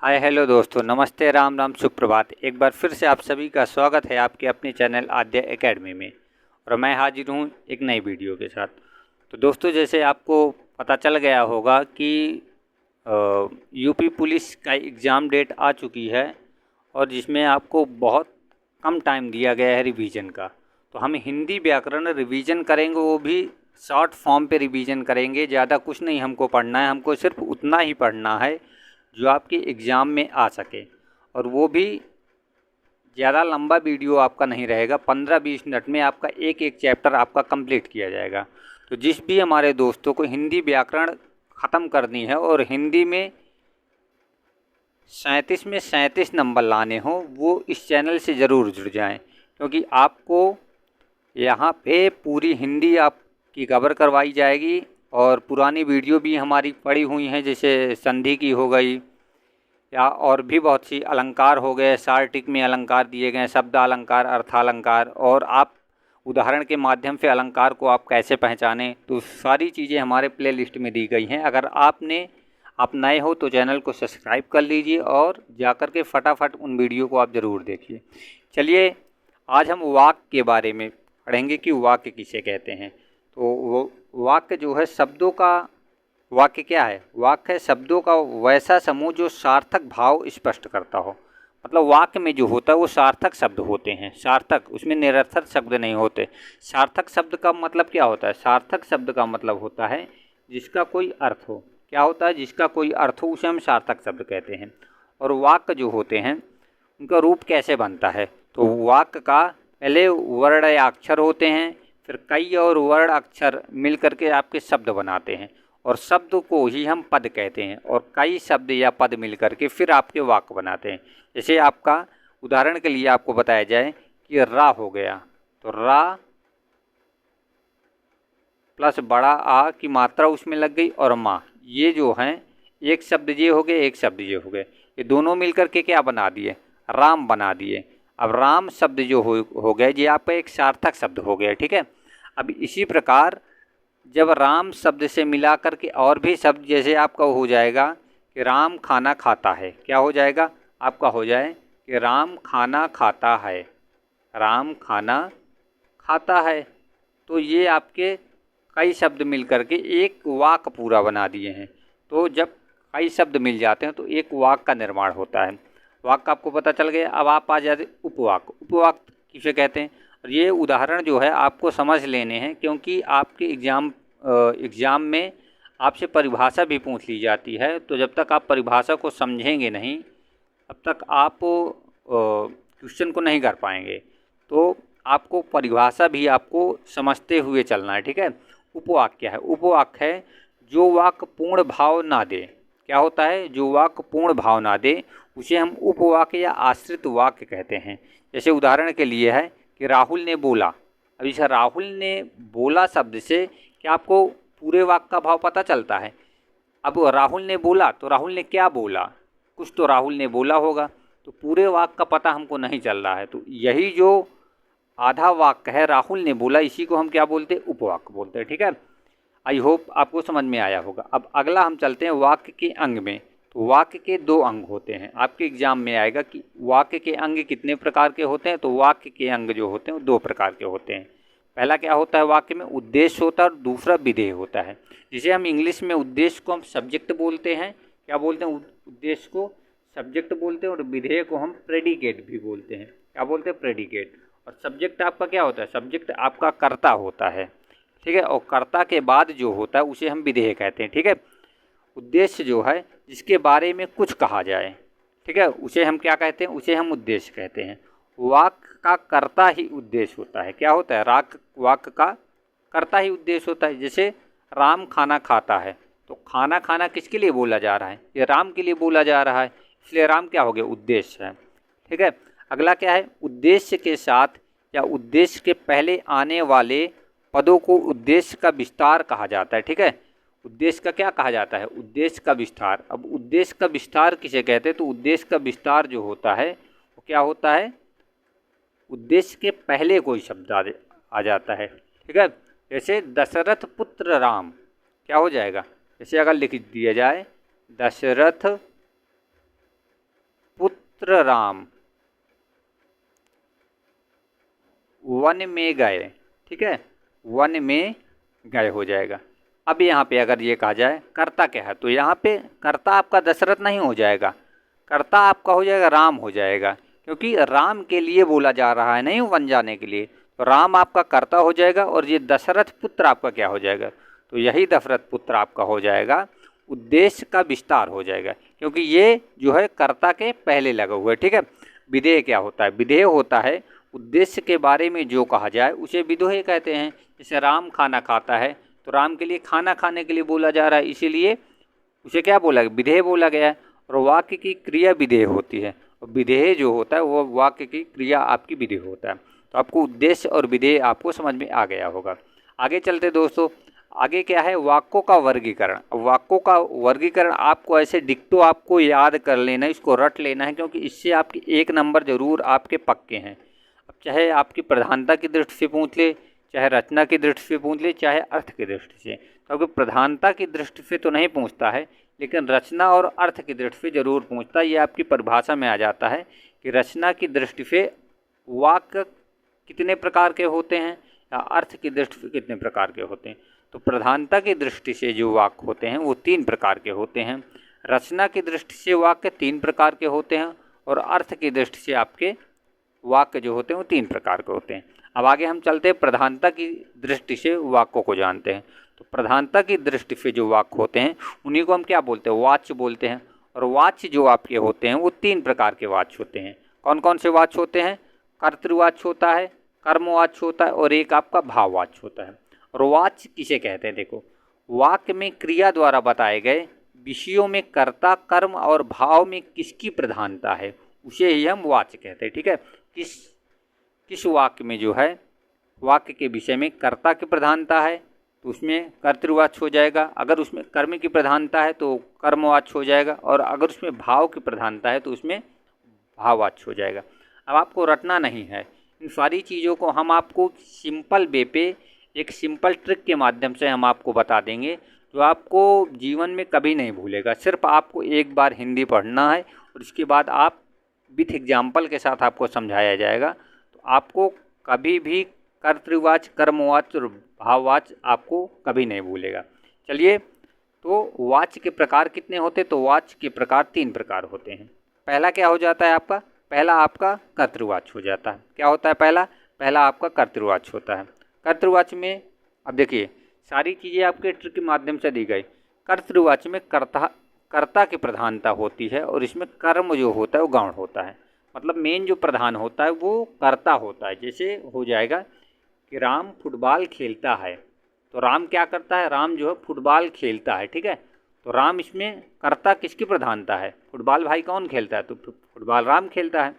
Hi hello दोस्तों, नमस्ते, राम राम, सुप्रभात। एक बार फिर से आप सभी का स्वागत है आपके अपने चैनल आद्या एकेडमी में। और मैं हाजिर हूँ एक नई वीडियो के साथ। तो दोस्तों, जैसे आपको पता चल गया होगा कि यूपी पुलिस का एग्ज़ाम डेट आ चुकी है और जिसमें आपको बहुत कम टाइम दिया गया है रिवीजन का। तो हम हिंदी व्याकरण रिवीजन करेंगे, वो भी शॉर्ट फॉर्म पे रिवीजन करेंगे। ज़्यादा कुछ नहीं हमको पढ़ना है, हमको सिर्फ उतना ही पढ़ना है जो आपके एग्ज़ाम में आ सके। और वो भी ज़्यादा लंबा वीडियो आपका नहीं रहेगा, 15-20 मिनट में आपका एक एक चैप्टर आपका कंप्लीट किया जाएगा। तो जिस भी हमारे दोस्तों को हिंदी व्याकरण ख़त्म करनी है और हिंदी में 37 में 37 नंबर लाने हों, वो इस चैनल से ज़रूर जुड़ जाएं, क्योंकि आपको यहाँ पे पूरी हिंदी आपकी कवर करवाई जाएगी। और पुरानी वीडियो भी हमारी पड़ी हुई हैं, जैसे संधि की हो गई या और भी बहुत सी अलंकार हो गए, सार्वत्रिक में अलंकार दिए गए, शब्द अलंकार, अर्थालंकार, और आप उदाहरण के माध्यम से अलंकार को आप कैसे पहचानें, तो सारी चीज़ें हमारे प्लेलिस्ट में दी गई हैं। अगर आप नए हो तो चैनल को सब्सक्राइब कर लीजिए और जाकर के फटाफट उन वीडियो को आप ज़रूर देखिए। चलिए, आज हम वाक्य के बारे में पढ़ेंगे कि वाक्य किसे कहते हैं। तो वो वाक्य जो है शब्दों का, वाक्य क्या है? वाक्य है शब्दों का वैसा समूह जो सार्थक भाव स्पष्ट करता हो। मतलब वाक्य में जो होता है वो सार्थक शब्द होते हैं, सार्थक, उसमें निरर्थक शब्द नहीं होते। सार्थक शब्द का मतलब क्या होता है? सार्थक शब्द का मतलब होता है जिसका कोई अर्थ हो। क्या होता है? जिसका कोई अर्थ हो, उसे हम सार्थक शब्द कहते हैं। और वाक्य जो होते हैं उनका रूप कैसे बनता है? तो वाक्य का पहले वर्ण या अक्षर होते हैं, फिर कई और वर्ण अक्षर मिल करके आपके शब्द बनाते हैं, और शब्द को ही हम पद कहते हैं, और कई शब्द या पद मिल करके फिर आपके वाक्य बनाते हैं। जैसे आपका उदाहरण के लिए आपको बताया जाए कि रा हो गया, तो रा प्लस बड़ा आ की मात्रा उसमें लग गई, और माँ, ये जो हैं एक शब्द ये हो गए, एक शब्द ये हो गए, ये दोनों मिल करके क्या बना दिए? राम बना दिए। अब राम शब्द जो हो गए, ये आपका एक सार्थक शब्द हो गया, ठीक है। अब इसी प्रकार जब राम शब्द से मिला करके और भी शब्द, जैसे आपका हो जाएगा कि राम खाना खाता है, क्या हो जाएगा? आपका हो जाए कि राम खाना खाता है, राम खाना खाता है। तो ये आपके कई शब्द मिल करके एक वाक्य पूरा बना दिए हैं। तो जब कई शब्द मिल जाते हैं तो एक वाक्य का निर्माण होता है। वाक्य आपको पता चल गया। अब आप आ जाते उपवाक्य। उपवाक्य किसे कहते हैं? और ये उदाहरण जो है आपको समझ लेने हैं, क्योंकि आपके एग्ज़ाम में आपसे परिभाषा भी पूछ ली जाती है। तो जब तक आप परिभाषा को समझेंगे नहीं, तब तक आप क्वेश्चन को नहीं कर पाएंगे। तो आपको परिभाषा भी आपको समझते हुए चलना है, ठीक है। उपवाक्य क्या है? उपवाक्य है जो वाक्य पूर्ण भाव ना दे। क्या होता है? जो वाक्य पूर्ण भाव ना दे उसे हम उपवाक्य या आश्रित वाक्य कहते हैं। जैसे उदाहरण के लिए है कि राहुल ने बोला। अब इस राहुल ने बोला शब्द से क्या आपको पूरे वाक्य का भाव पता चलता है? अब राहुल ने बोला तो राहुल ने क्या बोला? कुछ तो राहुल ने बोला होगा, तो पूरे वाक्य का पता हमको नहीं चल रहा है। तो यही जो आधा वाक्य है, राहुल ने बोला, इसी को हम क्या बोलते हैं? उपवाक्य बोलते हैं, ठीक है। आई होप आपको समझ में आया होगा। अब अगला हम चलते हैं वाक्य के अंग में। तो वाक्य के दो अंग होते हैं। आपके एग्जाम में आएगा कि वाक्य के अंग कितने प्रकार के होते हैं। तो वाक्य के अंग जो होते हैं वो दो प्रकार के होते हैं। पहला क्या होता है? वाक्य में उद्देश्य होता है और दूसरा विधेय होता है। जिसे हम इंग्लिश में उद्देश्य को हम सब्जेक्ट बोलते हैं। क्या बोलते हैं? उद्देश्य को सब्जेक्ट बोलते हैं, और विधेय को हम प्रेडिकेट भी बोलते हैं। क्या बोलते हैं? प्रेडिकेट। और सब्जेक्ट आपका क्या होता है? सब्जेक्ट आपका कर्ता होता है, ठीक है। और कर्ता के बाद जो होता है उसे हम विधेय कहते हैं, ठीक है। उद्देश्य जो है जिसके बारे में कुछ कहा जाए, ठीक है, उसे हम क्या कहते हैं? उसे हम उद्देश्य कहते हैं। वाक्य का कर्ता ही उद्देश्य होता है। क्या होता है? वाक्य का कर्ता ही उद्देश्य होता है। जैसे राम खाना खाता है, तो खाना खाना किसके लिए बोला जा रहा है? ये राम के लिए बोला जा रहा है, इसलिए राम क्या हो गया? उद्देश्य है, ठीक है। अगला क्या है? उद्देश्य के साथ या उद्देश्य के पहले आने वाले पदों को उद्देश्य का विस्तार कहा जाता है, ठीक है। उद्देश्य का क्या कहा जाता है? उद्देश्य का विस्तार। अब उद्देश्य का विस्तार किसे कहते हैं? तो उद्देश्य का विस्तार जो होता है वो क्या होता है? उद्देश्य के पहले कोई शब्द आ जाता है, ठीक है। जैसे दशरथ पुत्र राम, क्या हो जाएगा? जैसे अगर लिख दिया जाए दशरथ पुत्र राम वन में गए, ठीक है, वन में गए हो जाएगा। अब यहाँ पे अगर ये कहा जाए कर्ता क्या है, तो यहाँ पे कर्ता आपका दशरथ नहीं हो जाएगा, कर्ता आपका हो जाएगा राम हो जाएगा, क्योंकि राम के लिए बोला जा रहा है, नहीं वन जाने के लिए। तो राम आपका कर्ता हो जाएगा और ये दशरथ पुत्र आपका क्या हो जाएगा, तो यही दशरथ पुत्र आपका हो जाएगा उद्देश्य का विस्तार हो जाएगा, क्योंकि ये जो है कर्ता के पहले लगा हुआ है, ठीक है। विधेय क्या होता है, विधेय होता है उद्देश्य के बारे में जो कहा जाए उसे विधेय कहते हैं। जैसे राम खाना खाता है, तो राम के लिए खाना खाने के लिए बोला जा रहा है, इसीलिए उसे क्या बोला, विधेय बोला गया है। और वाक्य की क्रिया विधेय होती है, और विधेय जो होता है वो वाक्य की क्रिया आपकी विधेय होता है। तो आपको उद्देश्य और विधेय आपको समझ में आ गया होगा। आगे चलते दोस्तों, आगे क्या है, वाक्यों का वर्गीकरण। वाक्यों का वर्गीकरण आपको ऐसे डिक्टो आपको याद कर लेना है, इसको रट लेना है, क्योंकि इससे आपके 1 नंबर जरूर आपके पक्के हैं। अब चाहे आपकी प्रधानता की दृष्टि से पूछ ले, चाहे रचना की दृष्टि से पूछ ले, चाहे अर्थ की दृष्टि से, क्योंकि प्रधानता की दृष्टि से तो नहीं पूछता है, लेकिन रचना और अर्थ की दृष्टि से जरूर पूछता है। ये आपकी परिभाषा में आ जाता है कि रचना की दृष्टि से वाक्य कितने प्रकार के होते हैं या अर्थ की दृष्टि से कितने प्रकार के होते हैं। तो प्रधानता की दृष्टि से जो वाक्य होते हैं वो 3 प्रकार के होते हैं, रचना की दृष्टि से वाक्य 3 प्रकार के होते हैं, और अर्थ की दृष्टि से आपके वाक्य जो होते हैं वो 3 प्रकार के होते हैं। अब आगे हम चलते हैं प्रधानता की दृष्टि से वाक्यों को जानते हैं। तो प्रधानता की दृष्टि से जो वाक्य होते हैं उन्हीं को हम क्या बोलते हैं, वाच्य बोलते हैं। और वाच्य जो आपके होते हैं वो 3 प्रकार के वाच्य होते हैं। कौन कौन से वाच्य होते हैं, कर्तृवाच्य होता है, कर्मवाच्य होता है, और एक आपका भाववाच्य होता है। और वाच्य किसे कहते हैं, देखो वाक्य में क्रिया द्वारा बताए गए विषयों में कर्ता, कर्म और भाव में किसकी प्रधानता है उसे ही हम वाच्य कहते हैं, ठीक है। किस वाक्य में जो है वाक्य के विषय में कर्ता की प्रधानता है तो उसमें कर्तृवाच्य हो जाएगा, अगर उसमें कर्म की प्रधानता है तो कर्मवाच्य हो जाएगा, और अगर उसमें भाव की प्रधानता है तो उसमें भाववाच्य हो जाएगा। अब आपको रटना नहीं है, इन सारी चीज़ों को हम आपको सिंपल वे पे एक सिंपल ट्रिक के माध्यम से हम आपको बता देंगे, जो आपको जीवन में कभी नहीं भूलेगा। सिर्फ आपको एक बार हिंदी पढ़ना है और उसके बाद आप विथ एग्जाम्पल के साथ आपको समझाया जाएगा, तो आपको कभी भी कर्तृवाच्य, कर्मवाच्य और भाववाच्य आपको कभी नहीं भूलेगा। चलिए, तो वाच्य के प्रकार कितने होते, तो वाच्य के प्रकार 3 प्रकार होते हैं। पहला क्या हो जाता है आपका, पहला आपका कर्तृवाच्य हो जाता है। क्या होता है पहला आपका कर्तृवाच्य होता है। कर्तृवाच्य में अब देखिए सारी चीज़ें आपके ट्रिक के माध्यम से दी गई। कर्तृवाच्य में कर्ता की प्रधानता होती है, और इसमें कर्म जो होता है वो गौण होता है, मतलब मेन जो प्रधान होता है वो कर्ता होता है। जैसे हो जाएगा कि राम फुटबॉल खेलता है, तो राम क्या करता है, राम जो है फुटबॉल खेलता है, ठीक है। तो राम इसमें कर्ता किसकी प्रधानता है, फुटबॉल भाई कौन खेलता है, तो फुटबॉल राम खेलता है।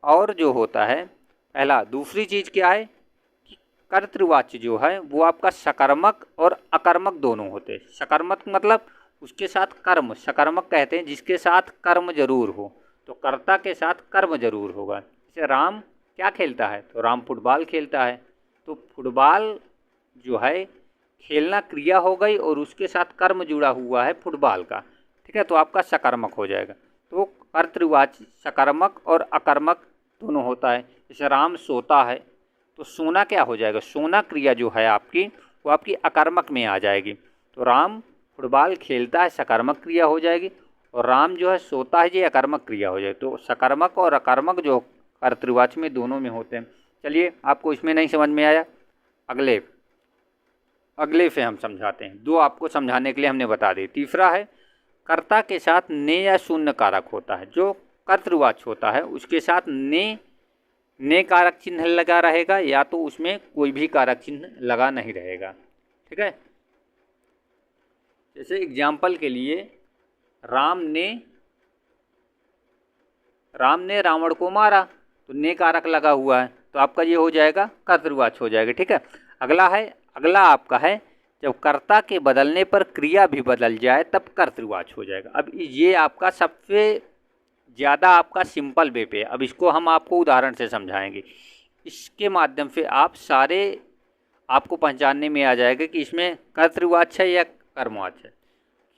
और जो होता है पहला, दूसरी चीज़ क्या है कि कर्तृवाच्य जो है वो आपका सकर्मक और अकर्मक दोनों होते हैं। सकर्मक मतलब उसके साथ कर्म, सकर्मक कहते हैं जिसके साथ कर्म जरूर हो, तो कर्ता के साथ कर्म जरूर होगा। जैसे राम क्या खेलता है, तो राम फुटबॉल खेलता है, तो फुटबॉल जो है खेलना क्रिया हो गई और उसके साथ कर्म जुड़ा हुआ है फुटबॉल का, ठीक है, तो आपका सकर्मक हो जाएगा। तो कर्तृवाच्य सकर्मक और अकर्मक दोनों होता है। जैसे राम सोता है, तो सोना क्या हो जाएगा, सोना क्रिया जो है आपकी वो आपकी अकर्मक में आ जाएगी। तो राम फुटबॉल खेलता है सकर्मक क्रिया हो जाएगी, और राम जो है सोता है ये अकर्मक क्रिया हो जाएगी। तो सकर्मक और अकर्मक जो कर्तृवाच्य में दोनों में होते हैं। चलिए, आपको इसमें नहीं समझ में आया, अगले से हम समझाते हैं। 2 आपको समझाने के लिए हमने बता दी। तीसरा है कर्ता के साथ ने या शून्य कारक होता है। जो कर्तृवाच्य होता है उसके साथ ने कारक चिन्ह लगा रहेगा, या तो उसमें कोई भी कारक चिन्ह लगा नहीं रहेगा, ठीक है। जैसे एग्जाम्पल के लिए राम ने रावण को मारा, तो ने कारक लगा हुआ है, तो आपका ये हो जाएगा कर्तृवाच्य हो जाएगा, ठीक है। अगला आपका है जब कर्ता के बदलने पर क्रिया भी बदल जाए तब कर्तृवाच्य हो जाएगा। अब ये आपका सबसे ज़्यादा आपका सिंपल वे पे, अब इसको हम आपको उदाहरण से समझाएंगे। इसके माध्यम से आप सारे आपको पहचानने में आ जाएगा कि इसमें कर्तृवाच्य है या कर्मवाच्य है।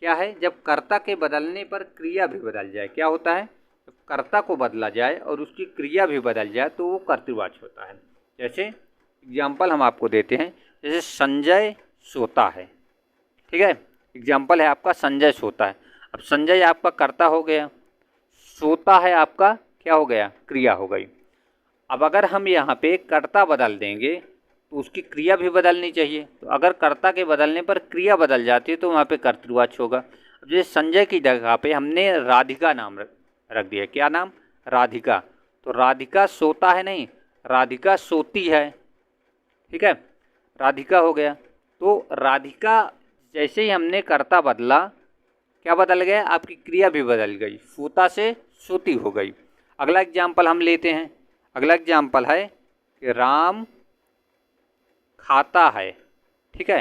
क्या है, जब कर्ता के बदलने पर क्रिया भी बदल जाए, क्या होता है, जब कर्ता को बदला जाए और उसकी क्रिया भी बदल जाए तो वो कर्तृवाची होता है। जैसे एग्जाम्पल हम आपको देते हैं, जैसे संजय सोता है, ठीक है, एग्जाम्पल है आपका संजय सोता है। अब संजय आपका कर्ता हो गया, सोता है आपका क्या हो गया, क्रिया हो गई। अब अगर हम यहाँ पे कर्ता बदल देंगे तो उसकी क्रिया भी बदलनी चाहिए, तो अगर कर्ता के बदलने पर क्रिया बदल जाती है तो वहाँ पे कर्तृवाची होगा। अब जैसे संजय की जगह पे हमने राधिका नाम रख दिया, क्या नाम, राधिका, तो राधिका सोता है नहीं, राधिका सोती है, ठीक है, राधिका हो गया। तो राधिका जैसे ही हमने कर्ता बदला, क्या बदल गया, आपकी क्रिया भी बदल गई, सोता से सोती हो गई। अगला एग्जाम्पल हम लेते हैं, अगला एग्जाम्पल है कि राम खाता है, ठीक है,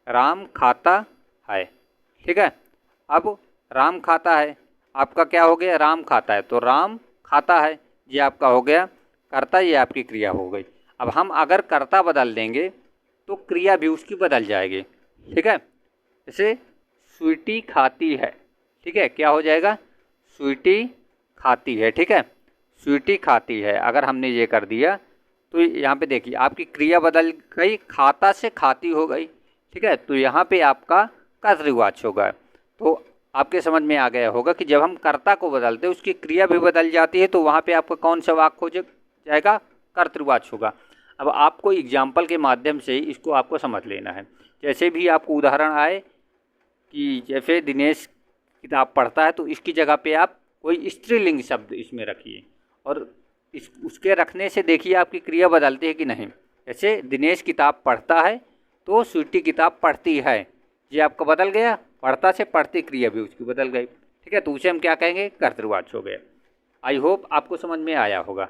राम खाता है, ठीक है। अब राम खाता है, आपका क्या हो गया, राम खाता है, तो राम खाता है ये आपका हो गया कर्ता, ये आपकी क्रिया हो गई। अब हम अगर कर्ता बदल देंगे तो क्रिया भी उसकी बदल जाएगी, ठीक है। जैसे स्वीटी खाती है, ठीक है, क्या हो जाएगा, स्वीटी खाती है, ठीक है, स्वीटी खाती है। अगर हमने ये कर दिया तो यहाँ पे देखिए आपकी क्रिया बदल गई, खाता से खाती हो गई, ठीक है, तो यहाँ पे आपका कर्तृवाची होगा। तो आपके समझ में आ गया होगा कि जब हम कर्ता को बदलते हैं उसकी क्रिया भी बदल जाती है, तो वहाँ पे आपका कौन सा वाक्य हो जाएगा, कर्तृवाची होगा। अब आपको एग्जाम्पल के माध्यम से इसको आपको समझ लेना है। जैसे भी आपको उदाहरण आए कि जैसे दिनेश किताब पढ़ता है, तो इसकी जगह पे आप कोई स्त्रीलिंग शब्द इसमें रखिए और उसके रखने से देखिए आपकी क्रिया बदलती है कि नहीं। जैसे दिनेश किताब पढ़ता है तो स्वीटी किताब पढ़ती है, ये आपका बदल गया, पढ़ता से पढ़ती क्रिया भी उसकी बदल गई, ठीक है, तो उसे हम क्या कहेंगे, कर्तृवाची हो गया। आई होप आपको समझ में आया होगा।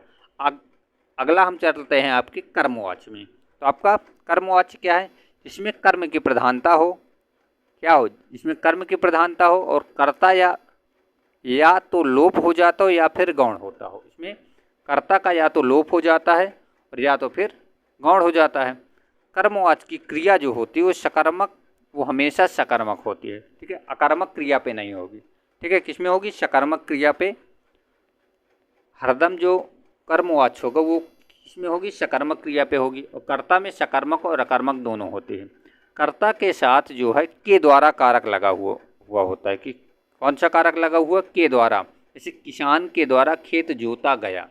अगला हम चलते हैं आपके कर्मवाची में। तो आपका कर्मवाची क्या है, जिसमें कर्म की प्रधानता हो, क्या हो, जिसमें कर्म की प्रधानता हो और कर्ता या तो लोप हो जाता हो या फिर गौण होता हो। इसमें कर्ता का या तो लोप हो जाता है और या तो फिर गौण हो जाता है। कर्मवाची की क्रिया जो होती है वो सकर्मक, वो हमेशा सकर्मक होती है, ठीक है, अकर्मक क्रिया पे नहीं होगी, ठीक है, किसमें होगी, सकर्मक क्रिया पे। हरदम जो कर्मवाची होगा वो किसमें होगी, सकर्मक क्रिया पे होगी। और कर्ता में सकर्मक और अकर्मक दोनों होते हैं। कर्ता के साथ जो है के द्वारा कारक लगा हुआ होता है, कि कौन सा कारक लगा हुआ, के द्वारा। जैसे किसान के द्वारा खेत जोता गया,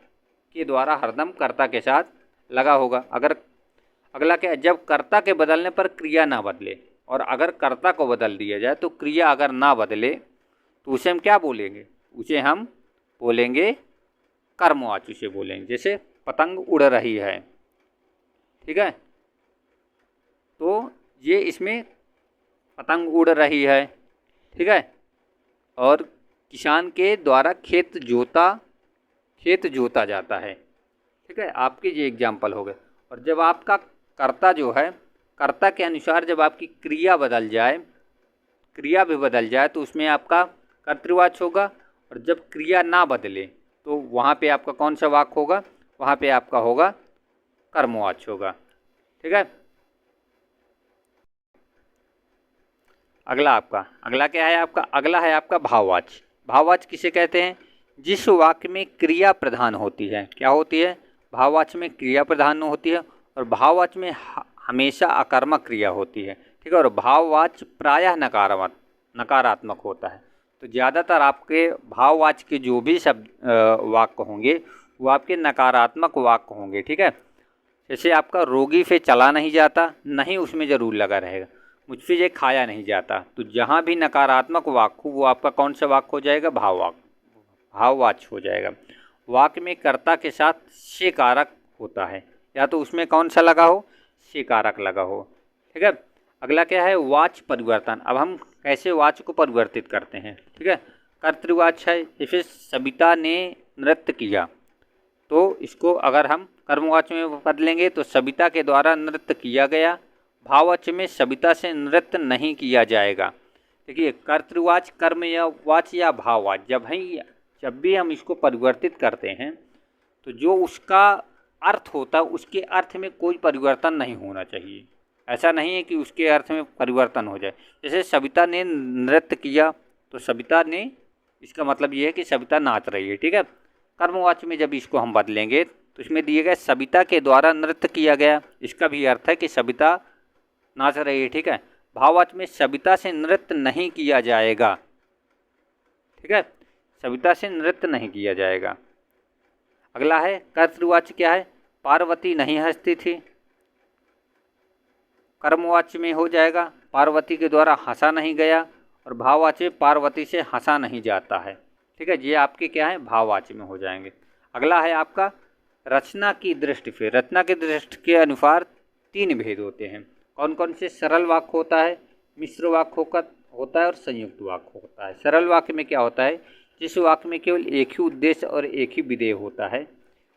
के द्वारा हरदम कर्ता के साथ लगा होगा। अगर अगला क्या, जब कर्ता के बदलने पर क्रिया ना बदले, और अगर कर्ता को बदल दिया जाए तो क्रिया अगर ना बदले तो उसे हम क्या बोलेंगे, उसे हम बोलेंगे कर्मवाची से बोलेंगे। जैसे पतंग उड़ रही है, ठीक है, तो ये इसमें पतंग उड़ रही है, ठीक है, और किसान के द्वारा खेत जोता जाता है, ठीक है, आपके ये एग्जाम्पल हो गए। और जब आपका कर्ता जो है, कर्ता के अनुसार जब आपकी क्रिया बदल जाए, क्रिया भी बदल जाए तो उसमें आपका कर्तृवाची होगा। और जब क्रिया ना बदले तो वहाँ पे आपका कौन सा वाक्य होगा, वहाँ पे आपका होगा कर्मवाची होगा, ठीक है। अगला क्या है आपका, अगला है आपका भाववाची। भाववाची किसे कहते हैं, जिस वाक्य में क्रिया प्रधान होती है, क्या होती है, भाववाची में क्रिया प्रधान होती है और भाववाची में हमेशा अकर्मक क्रिया होती है, ठीक है, और भाववाची प्रायः नकारात्मक होता है। तो ज़्यादातर आपके भाववाची के जो भी शब्द वाक्य होंगे वो आपके नकारात्मक वाक्य होंगे, ठीक है। जैसे आपका रोगी से चला नहीं जाता, नहीं उसमें ज़रूर लगा रहेगा, मुझसे ये खाया नहीं जाता, तो जहाँ भी नकारात्मक वाक्य हो वो आपका कौन सा वाक्य हो जाएगा, भाववाची हो जाएगा। वाक्य में कर्ता के साथ से कारक होता है, या तो उसमें कौन सा लगा हो, से कारक लगा हो, ठीक है। अगला क्या है, वाच्य परिवर्तन। अब हम कैसे वाच्य को परिवर्तित करते हैं, ठीक है। कर्तृवाच्य है, जैसे सविता ने नृत्य किया, तो इसको अगर हम कर्मवाच्य में बदलेंगे तो सविता के द्वारा नृत्य किया गया। भाववाच्य में सविता से नृत्य नहीं किया जाएगा। देखिए कर्तृवाच्य, कर्म या वाच्य या भाववाच्य, जब भी हम इसको परिवर्तित करते हैं तो जो उसका अर्थ होता है उसके अर्थ में कोई परिवर्तन नहीं होना चाहिए। ऐसा नहीं है कि उसके अर्थ में परिवर्तन हो जाए। जैसे सविता ने नृत्य किया, तो सविता ने इसका मतलब ये है कि सविता नाच रही है, ठीक है। कर्मवाच्य में जब इसको हम बदलेंगे तो इसमें दिए गए सविता के द्वारा नृत्य किया गया, इसका भी अर्थ है कि सविता नाच रही है, ठीक है। भाववाच्य में सविता से नृत्य नहीं किया जाएगा, ठीक है, सविता से नृत्य नहीं किया जाएगा। अगला है कर्तृवाच्य, क्या है, पार्वती नहीं हंसती थी। कर्मवाच्य में हो जाएगा पार्वती के द्वारा हंसा नहीं गया, और भाववाच्य में पार्वती से हंसा नहीं जाता है, ठीक है। ये आपके क्या है, भाववाच्य में हो जाएंगे। अगला है आपका रचना की दृष्टि। फिर रचना की दृष्टि के अनुसार 3 भेद होते हैं। कौन कौन से? सरल वाक्य होता है, मिश्र वाक्य होता है और संयुक्त वाक्य होता है। सरल वाक्य में क्या होता है, जिस वाक्य में केवल एक ही उद्देश्य और एक ही विधेय होता है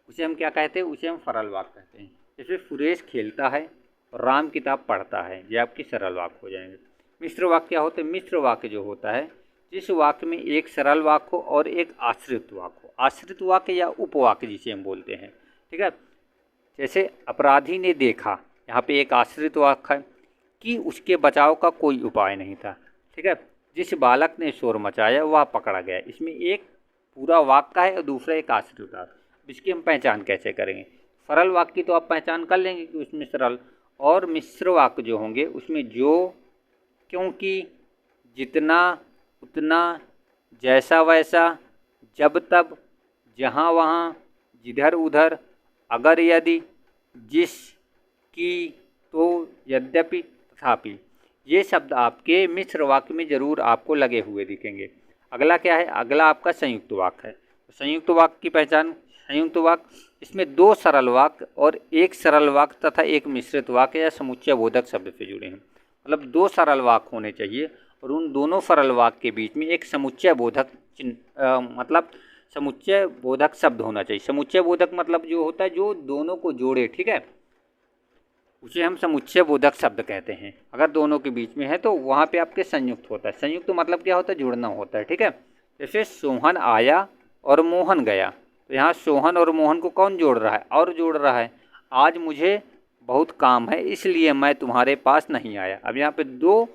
उसे हम क्या कहते हैं, उसे हम सरल वाक्य कहते हैं। जैसे सुरेश खेलता है और राम किताब पढ़ता है, ये आपकी सरल वाक्य हो जाएंगे। मिश्र वाक्य क्या होते हैं? मिश्र वाक्य जो होता है जिस वाक्य में एक सरल वाक्य हो और एक आश्रित वाक्य हो। आश्रित वाक्य या उपवाक्य जिसे हम बोलते हैं, ठीक है। जैसे अपराधी ने देखा, यहाँ पे एक आश्रित वाक्य है कि उसके बचाव का कोई उपाय नहीं था, ठीक है। जिस बालक ने शोर मचाया वह पकड़ा गया, इसमें एक पूरा वाक्य है और दूसरा एक आश्रित वाक्य। इसकी हम पहचान कैसे करेंगे? सरल वाक्य की तो आप पहचान कर लेंगे कि उसमें सरल और मिश्र वाक्य जो होंगे उसमें जो, क्योंकि, जितना, उतना, जैसा वैसा, जब तब, जहाँ वहाँ, जिधर उधर, अगर यदि, जिस, की, तो, यद्यपि, तथापि, ये शब्द आपके मिश्र वाक्य में जरूर आपको लगे हुए दिखेंगे। अगला क्या है? अगला आपका संयुक्त वाक्य है। संयुक्त वाक्य की पहचान, संयुक्त वाक्य इसमें 2 सरल वाक्य और 1 सरल वाक्य तथा 1 मिश्रित वाक्य या समुच्चय बोधक शब्द से जुड़े हैं। मतलब 2 सरल वाक्य होने चाहिए और उन दोनों सरल वाक्य के बीच में एक समुच्चय बोधक मतलब समुच्चय बोधक शब्द होना चाहिए। समुच्चय बोधक मतलब जो होता है जो दोनों को जोड़े, ठीक है, उसे हम समुच्चय बोधक शब्द कहते हैं। अगर दोनों के बीच में है तो वहाँ पे आपके संयुक्त होता है। संयुक्त मतलब क्या होता है? जुड़ना होता है, ठीक है। जैसे सोहन आया और मोहन गया, तो यहाँ सोहन और मोहन को कौन जोड़ रहा है? और जोड़ रहा है। आज मुझे बहुत काम है इसलिए मैं तुम्हारे पास नहीं आया। अब यहाँ पे 2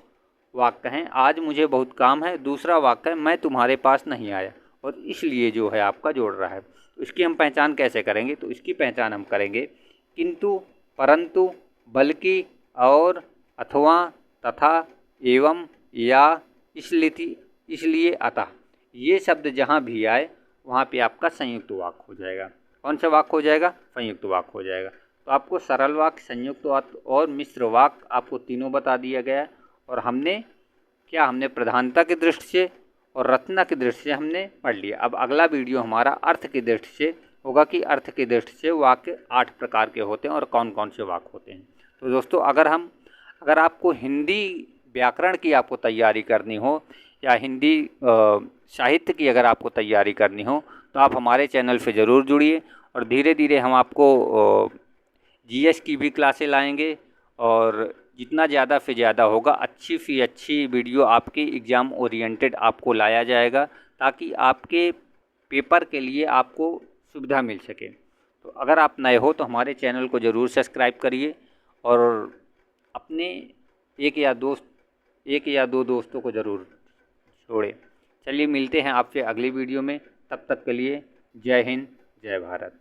वाक्य हैं, आज मुझे बहुत काम है, दूसरा वाक्य है मैं तुम्हारे पास नहीं आया, और इसलिए जो है आपका जोड़ रहा है। तो इसकी हम पहचान कैसे करेंगे? तो इसकी पहचान हम करेंगे किंतु, परंतु, बल्कि, और, अथवा, तथा, एवं, या, इसलिए, अतः, ये शब्द जहाँ भी आए वहाँ पे आपका संयुक्त वाक्य हो जाएगा। कौन सा वाक्य हो जाएगा? संयुक्त वाक्य हो जाएगा। तो आपको सरल वाक्य, संयुक्त वाक्य और मिश्र वाक्य आपको तीनों बता दिया गया। और हमने प्रधानता की दृष्टि से और रचना की दृष्टि से हमने पढ़ लिया। अब अगला वीडियो हमारा अर्थ की दृष्टि से होगा कि अर्थ की दृष्टि से वाक्य 8 प्रकार के होते हैं और कौन कौन से वाक्य होते हैं। तो दोस्तों, अगर आपको हिंदी व्याकरण की आपको तैयारी करनी हो या हिंदी साहित्य की अगर आपको तैयारी करनी हो तो आप हमारे चैनल से ज़रूर जुड़िए, और धीरे धीरे हम आपको जीएस की भी क्लासें लाएंगे, और जितना ज़्यादा से ज़्यादा होगा अच्छी सी अच्छी वीडियो आपके एग्ज़ाम ओरिएंटेड आपको लाया जाएगा, ताकि आपके पेपर के लिए आपको सुविधा मिल सके। तो अगर आप नए हो तो हमारे चैनल को ज़रूर सब्सक्राइब करिए, और अपने एक या दो दोस्तों को ज़रूर छोड़ें। चलिए, मिलते हैं आपसे अगली वीडियो में। तब तक के लिए जय हिंद, जय भारत।